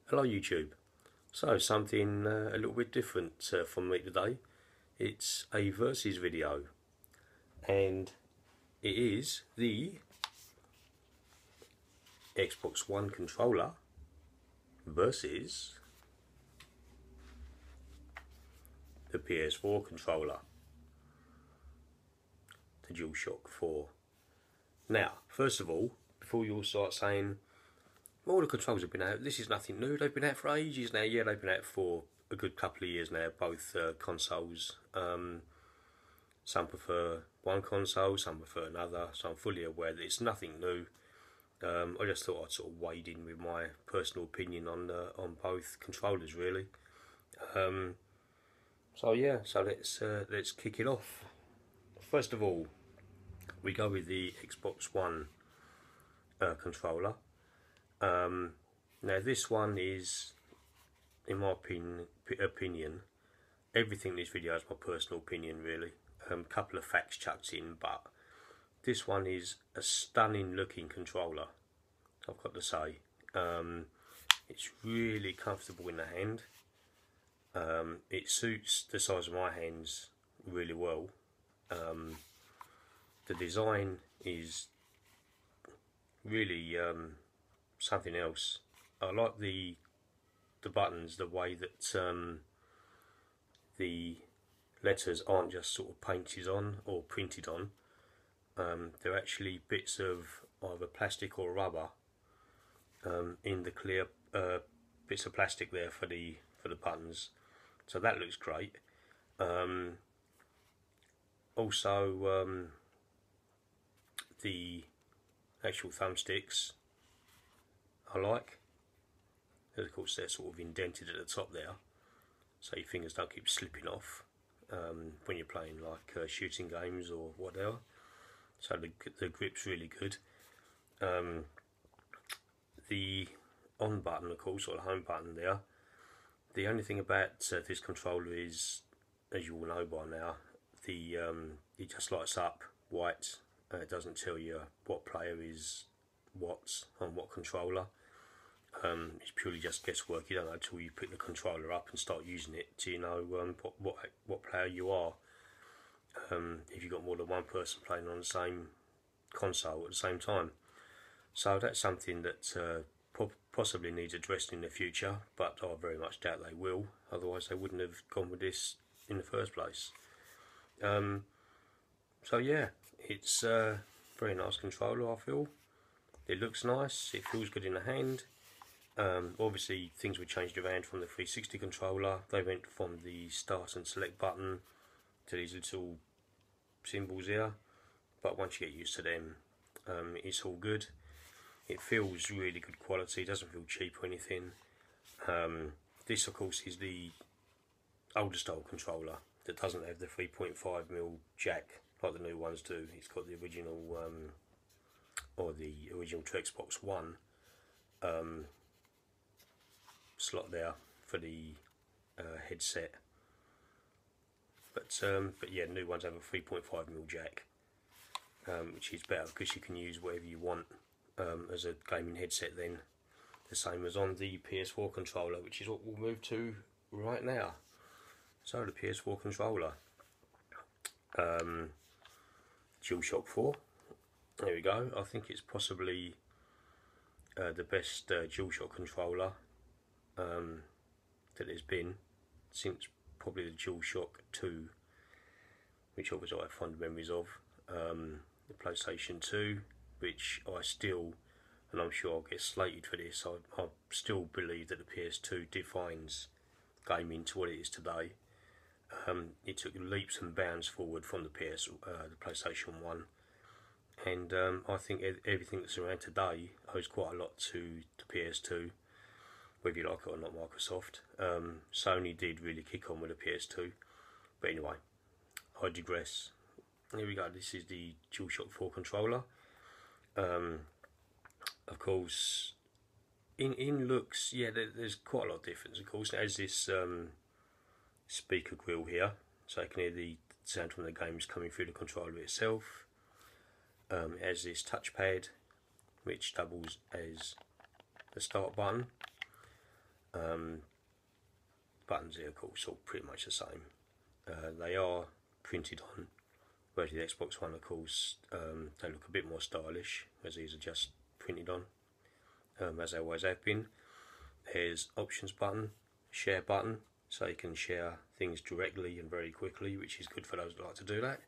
Hello YouTube. So something a little bit different from me today. It's a versus video, and it is the Xbox One controller versus the PS4 controller, the DualShock 4. Now, first of all, before you all start saying, well, the controls have been out, this is nothing new, they've been out for ages now. Yeah, they've been out for a good couple of years now, both consoles. Some prefer one console, some prefer another, so I'm fully aware that it's nothing new. I just thought I'd sort of wade in with my personal opinion on both controllers, really. So yeah, so let's kick it off. First of all, we go with the Xbox One controller. Now this one is, in my opinion, everything in this video is my personal opinion, really. Couple of facts chucked in, but this one is a stunning looking controller, I've got to say. It's really comfortable in the hand. It suits the size of my hands really well. The design is really something else. I like the buttons, the way that the letters aren't just sort of painted on or printed on. They're actually bits of either plastic or rubber in the clear bits of plastic there for the buttons, so that looks great. Also, the actual thumbsticks I like. Of course, they're sort of indented at the top there, so your fingers don't keep slipping off when you're playing like shooting games or whatever. So the grip's really good. The on button, of course, or the home button there. The only thing about this controller is, as you all know by now, it just lights up white. It doesn't tell you what player is what on what controller. It's purely just guesswork. You don't know until you pick the controller up and start using it till you know what player you are. If you've got more than one person playing on the same console at the same time. So that's something that possibly needs addressed in the future, but I very much doubt they will. Otherwise they wouldn't have gone with this in the first place. So yeah, it's a very nice controller, I feel. It looks nice, it feels good in the hand. Obviously things were changed around from the 360 controller. They went from the start and select button to these little symbols here, but once you get used to them, it's all good. It feels really good quality, it doesn't feel cheap or anything. This of course is the older style controller that doesn't have the 3.5mm jack like the new ones do. It's got the original or the original to Xbox One slot there for the headset. But yeah, new ones have a 3.5mm jack, which is better because you can use whatever you want as a gaming headset then. The same as on the PS4 controller, which is what we'll move to right now. So the PS4 controller, DualShock 4. There we go. I think it's possibly the best DualShock controller that there's been since probably the DualShock 2, which obviously I have fond memories of. The PlayStation 2, which I still, and I'm sure I'll get slated for this, I still believe that the PS2 defines gaming to what it is today. It took leaps and bounds forward from the PlayStation 1, and I think everything that's around today owes quite a lot to the PS2, whether you like it or not, Microsoft. Sony did really kick on with the PS2, but anyway, I digress. Here we go, this is the DualShock 4 controller. Of course, in looks, yeah, there's quite a lot of difference. Of course, it has this speaker grill here, so you can hear the sound from the games coming through the controller itself. It has this touchpad, which doubles as the start button. Buttons here, of course, all pretty much the same. They are printed on, whereas the Xbox One, of course, they look a bit more stylish, as these are just printed on, as they always have been. There's options button, share button, so you can share things directly and very quickly, which is good for those that like to do that.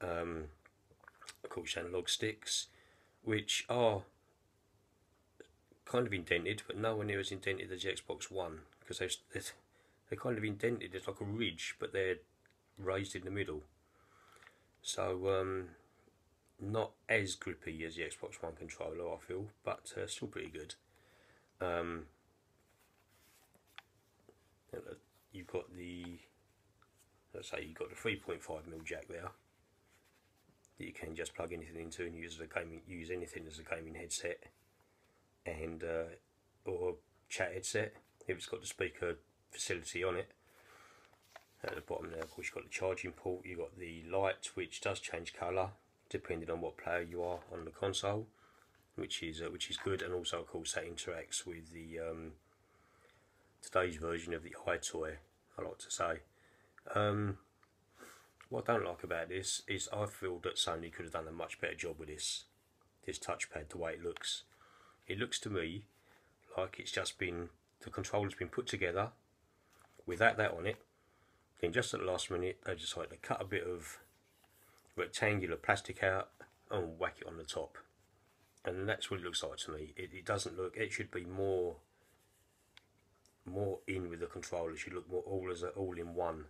Of course, analog sticks, which are kind of indented, but nowhere near as indented as the Xbox One, because they're kind of indented. It's like a ridge, but they're raised in the middle. So not as grippy as the Xbox One controller, I feel, but still pretty good. You've got the, let's say you've got the 3.5mm jack there that you can just plug anything into and use anything as a gaming headset and or chat headset if it's got the speaker facility on it. At the bottom there, of course, you've got the charging port. You've got the light, which does change colour depending on what player you are on the console, which is good. And also, of course, that interacts with the today's version of the iToy, I like to say. What I don't like about this is I feel that Sony could have done a much better job with this touchpad. The way it looks to me like it's just been, the controller's been put together without that on it. Then just at the last minute they decided to cut a bit of rectangular plastic out and whack it on the top, and that's what it looks like to me. It doesn't look, it should be more in with the controller. It should look more all in one,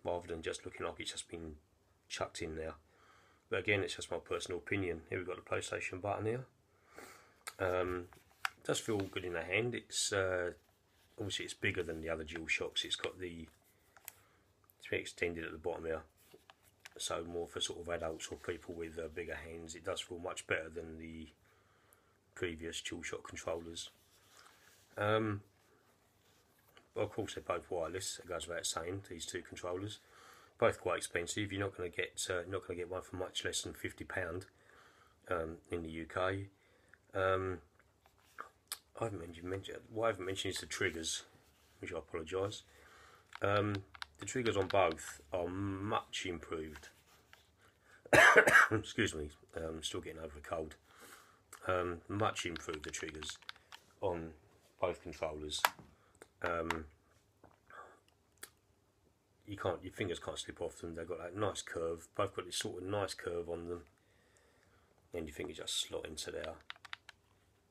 rather than just looking like it's just been chucked in there. But again, it's just my personal opinion. Here we've got the PlayStation button here. It does feel good in the hand. It's obviously it's bigger than the other DualShocks. It's got the, it's been extended at the bottom here, so more for sort of adults or people with bigger hands. It does feel much better than the previous DualShock controllers. Well, of course, they're both wireless. It goes without saying. These two controllers, both quite expensive. You're not going to get one for much less than £50 in the UK. I haven't mentioned. What I haven't mentioned is the triggers, which I apologise. The triggers on both are much improved. Excuse me, I'm still getting over a cold. Much improved, the triggers on both controllers. Your fingers can't slip off them. They've got that nice curve. Both got this sort of nice curve on them, and your fingers just slot into there.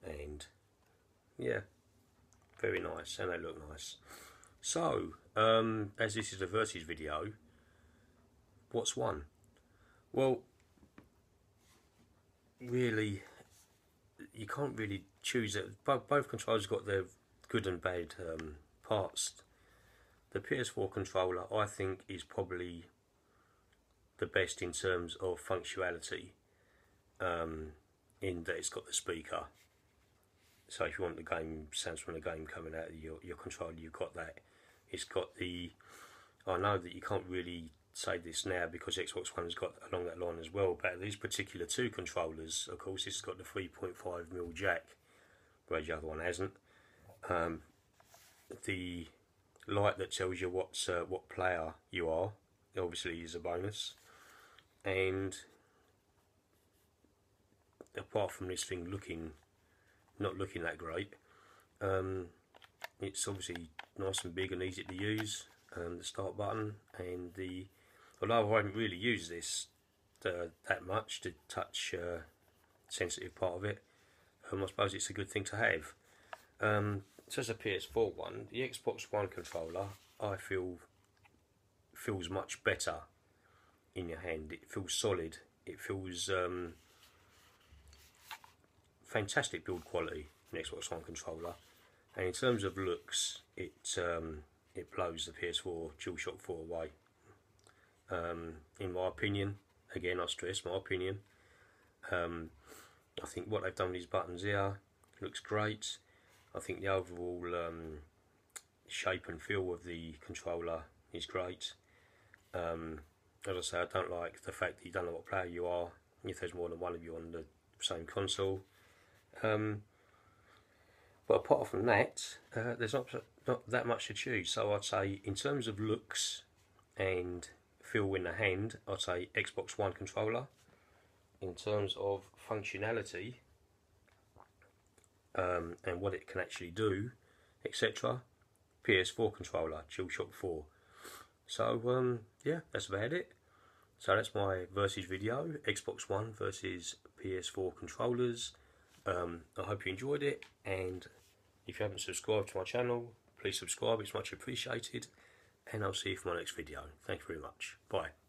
And yeah, very nice, and they look nice. So, as this is a versus video, what's won? Well, really, you can't really choose it. Both controllers got their good and bad parts. The PS4 controller, I think, is probably the best in terms of functionality, in that it's got the speaker. So if you want the game sounds from the game coming out of your controller, you've got that. It's got the, I know that you can't really say this now because Xbox One has got along that line as well, but these particular two controllers, of course, this has got the 3.5mm jack, whereas the other one hasn't. The light that tells you what player you are obviously is a bonus, and apart from this thing not looking that great, it's obviously nice and big and easy to use. The start button, and although I haven't really used this that much, the touch sensitive part of it, I suppose it's a good thing to have. So as a PS4 one, the Xbox One controller, I feel feels much better in your hand. It feels solid. It feels fantastic build quality in the Xbox One controller, and in terms of looks, it blows the PS4 DualShock 4 away. In my opinion, again I stress my opinion, I think what they've done with these buttons here looks great. I think the overall shape and feel of the controller is great. As I say, I don't like the fact that you don't know what player you are if there's more than one of you on the same console. But But apart from that, there's not that much to choose. So I'd say in terms of looks and feel in the hand, I'd say Xbox One controller. In terms of functionality and what it can actually do, etc., PS4 controller, DualShock 4. So yeah, that's about it. So that's my versus video, Xbox One versus PS4 controllers. I hope you enjoyed it, and if you haven't subscribed to my channel, please subscribe, it's much appreciated, and I'll see you for my next video. Thank you very much. Bye.